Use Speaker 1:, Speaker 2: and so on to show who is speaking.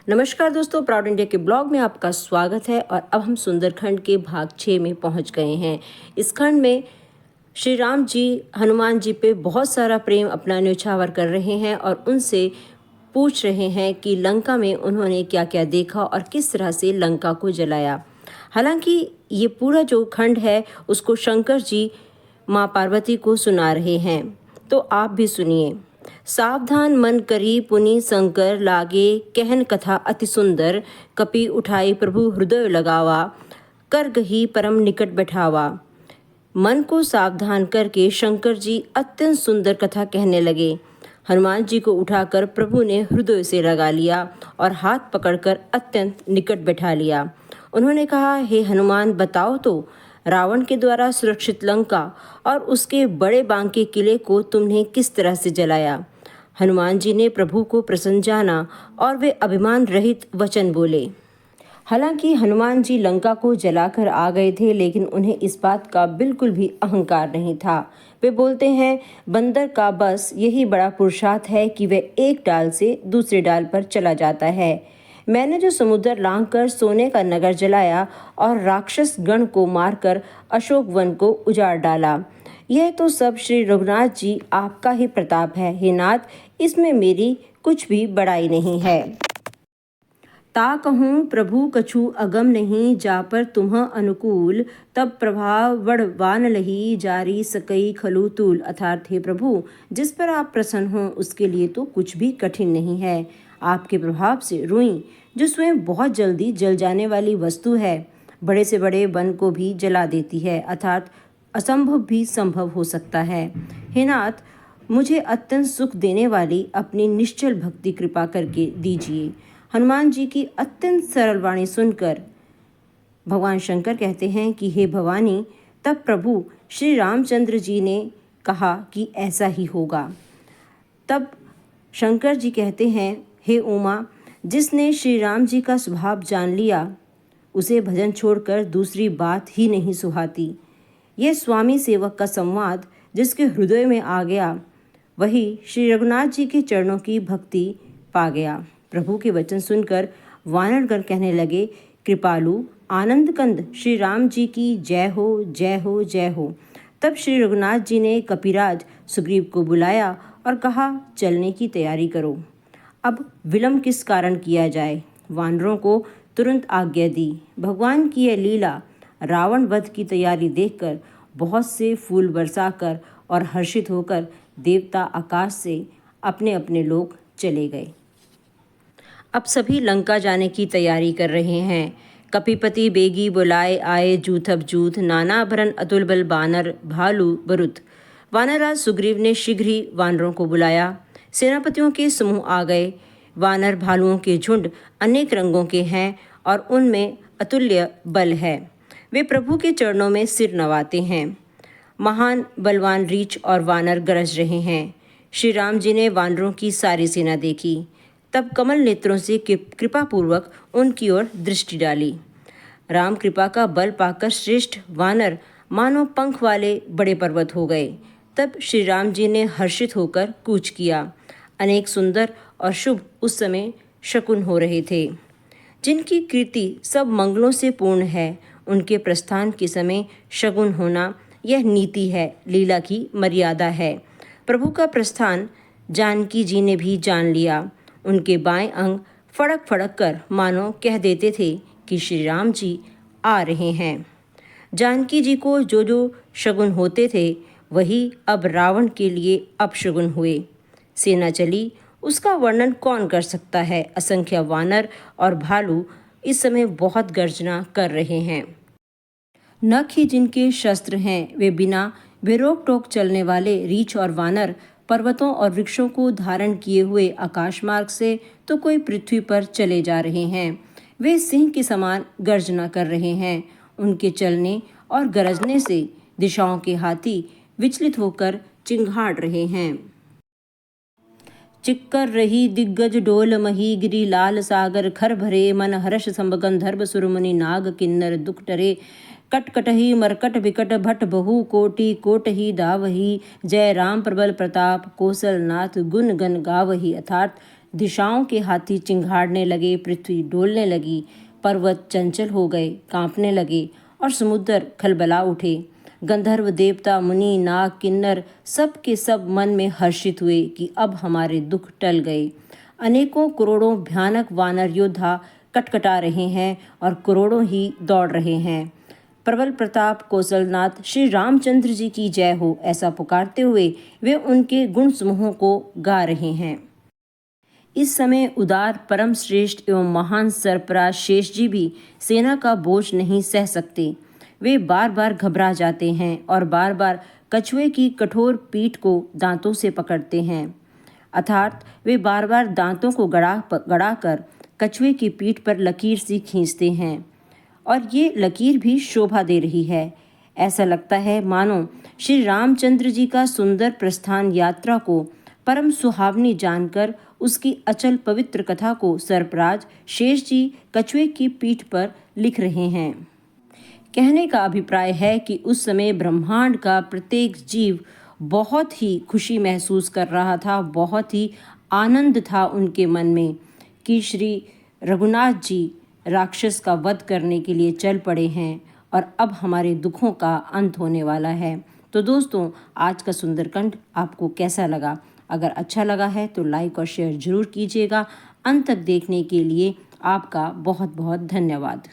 Speaker 1: नमस्कार दोस्तों, proud India के ब्लॉग में आपका स्वागत है। और अब हम सुंदरखंड के भाग 6 में पहुंच गए हैं। इस खंड में श्री राम जी हनुमान जी पे बहुत सारा प्रेम अपना न्यौछावर कर रहे हैं और उनसे पूछ रहे हैं कि लंका में उन्होंने क्या क्या देखा और किस तरह से लंका को जलाया। हालांकि ये पूरा जो खंड है उसको शंकर जी माँ पार्वती को सुना रहे हैं, तो आप भी सुनिए। सावधान मन करी पुनि शंकर लागे, कहन कथा अति सुंदर, कपि उठाई प्रभु हृदय लगावा, कर गही परम निकट बैठावा। मन को सावधान करके शंकर जी अत्यंत सुंदर कथा कहने लगे। हनुमान जी को उठाकर प्रभु ने हृदय से लगा लिया और हाथ पकड़कर अत्यंत निकट बैठा लिया। उन्होंने कहा, हे हनुमान, बताओ तो रावण के द्वारा सुरक्षित लंका और उसके बड़े बांके किले को तुमने किस तरह से जलाया। हनुमान जी ने प्रभु को प्रसन्न जाना और वे अभिमान रहित वचन बोले। हालांकि हनुमान जी लंका को जलाकर आ गए थे, लेकिन उन्हें इस बात का बिल्कुल भी अहंकार नहीं था। वे बोलते हैं, बंदर का बस यही बड़ा पुरुषार्थ है कि वह एक डाल से दूसरे डाल पर चला जाता है। मैंने जो समुद्र लांघकर सोने का नगर जलाया और राक्षस गण को मारकर अशोक वन को उजाड़ डाला, यह तो सब श्री रघुनाथ जी आपका ही प्रताप है। हे नाथ, इसमें मेरी कुछ भी बड़ाई नहीं है। ता कहूँ प्रभु कछु अगम नहीं, जा पर तुम्ह अनुकूल, तब प्रभाव बढ़वान लही, जारी सकई खलु तूल। अर्थात हे प्रभु, जिस पर आप प्रसन्न हों उसके लिए तो कुछ भी कठिन नहीं है। आपके प्रभाव से रुई, जो स्वयं बहुत जल्दी जल जाने वाली वस्तु है, बड़े से बड़े वन को भी जला देती है। अर्थात असंभव भी संभव हो सकता है। हे नाथ, मुझे अत्यंत सुख देने वाली अपनी निश्चल भक्ति कृपा करके दीजिए। हनुमान जी की अत्यंत सरल वाणी सुनकर भगवान शंकर कहते हैं कि हे भवानी, तब प्रभु श्री रामचंद्र जी ने कहा कि ऐसा ही होगा। तब शंकर जी कहते हैं, हे उमा, जिसने श्री राम जी का स्वभाव जान लिया उसे भजन छोड़कर दूसरी बात ही नहीं सुहाती। यह स्वामी सेवक का संवाद जिसके हृदय में आ गया, वही श्री रघुनाथ जी के चरणों की भक्ति पा गया। प्रभु के वचन सुनकर वानरगण कहने लगे, कृपालु आनंद कंद श्री राम जी की जय हो, जय हो, जय हो। तब श्री रघुनाथ जी ने कपिराज सुग्रीव को बुलाया और कहा, चलने की तैयारी करो। अब विलंब किस कारण किया जाए। वानरों को तुरंत आज्ञा दी। भगवान की यह लीला रावण वध की तैयारी देखकर बहुत से फूल बरसाकर और हर्षित होकर देवता आकाश से अपने अपने लोग चले गए। अब सभी लंका जाने की तैयारी कर रहे हैं। कपिपति बेगी बुलाए आए, जूथब जूथ, नाना भरन अतुल बल बानर भालू बरुत। वानरराज सुग्रीव ने शीघ्र ही वानरों को बुलाया। सेनापतियों के समूह आ गए। वानर भालुओं के झुंड अनेक रंगों के हैं और उनमें अतुल्य बल है। वे प्रभु के चरणों में सिर नवाते हैं। महान बलवान रीछ और वानर गरज रहे हैं। श्री राम जी ने वानरों की सारी सेना देखी, तब कमल नेत्रों से कृपापूर्वक उनकी ओर दृष्टि डाली। राम कृपा का बल पाकर श्रेष्ठ वानर मानो पंख वाले बड़े पर्वत हो गए। तब श्री राम जी ने हर्षित होकर कूच किया। अनेक सुंदर और शुभ उस समय शकुन हो रहे थे। जिनकी कीर्ति सब मंगलों से पूर्ण है, उनके प्रस्थान के समय शगुन होना यह नीति है, लीला की मर्यादा है। प्रभु का प्रस्थान जानकी जी ने भी जान लिया। उनके बाएं अंग फड़क फड़क कर मानो कह देते थे कि श्री राम जी आ रहे हैं। जानकी जी को जो जो शगुन होते थे वही अब रावण के लिए अपशगुन हुए। सेना चली, उसका वर्णन कौन कर सकता है। असंख्य वानर और भालू इस समय बहुत गर्जना कर रहे हैं। नख ही जिनके शस्त्र हैं, वे बिना बेरोक टोक चलने वाले रीछ और वानर पर्वतों और वृक्षों को धारण किए हुए आकाश मार्ग से तो कोई पृथ्वी पर चले जा रहे हैं। वे सिंह के समान गर्जना कर रहे हैं। उनके चलने और गरजने से दिशाओं के हाथी विचलित होकर चिंघाड़ रहे हैं। चिक्कर रही दिग्गज डोल मही, गिरी लाल सागर खर भरे, मन हर्ष संबगंधर्व सुरमुनि नाग किन्नर दुख टरे, कटकटही मरकट विकट भट बहु कोटि कोटही दावही, जय राम प्रबल प्रताप कौशल नाथ गुण गण गावही। अर्थात दिशाओं के हाथी चिंघाड़ने लगे, पृथ्वी डोलने लगी, पर्वत चंचल हो गए, कांपने लगे और समुद्र खलबला उठे। गंधर्व, देवता, मुनि, नाग, किन्नर सब के सब मन में हर्षित हुए कि अब हमारे दुख टल गए। अनेकों करोड़ों भयानक वानर योद्धा कटकटा रहे हैं और करोड़ों ही दौड़ रहे हैं। प्रबल प्रताप कौशलनाथ श्री रामचंद्र जी की जय हो, ऐसा पुकारते हुए वे उनके गुण समूहों को गा रहे हैं। इस समय उदार, परम श्रेष्ठ एवं महान सरपराज शेष जी भी सेना का बोझ नहीं सह सकते। वे बार बार घबरा जाते हैं और बार बार कछुए की कठोर पीठ को दांतों से पकड़ते हैं। अर्थात वे बार बार दांतों को गड़ा कर कछुए की पीठ पर लकीर सी खींचते हैं और ये लकीर भी शोभा दे रही है। ऐसा लगता है मानो श्री रामचंद्र जी का सुंदर प्रस्थान यात्रा को परम सुहावनी जानकर उसकी अचल पवित्र कथा को सरपराज शेष जी कछुए की पीठ पर लिख रहे हैं। कहने का अभिप्राय है कि उस समय ब्रह्मांड का प्रत्येक जीव बहुत ही खुशी महसूस कर रहा था, बहुत ही आनंद था उनके मन में कि श्री रघुनाथ जी राक्षस का वध करने के लिए चल पड़े हैं और अब हमारे दुखों का अंत होने वाला है। तो दोस्तों, आज का सुंदरकांड आपको कैसा लगा? अगर अच्छा लगा है तो लाइक और शेयर जरूर कीजिएगा। अंत तक देखने के लिए आपका बहुत बहुत धन्यवाद।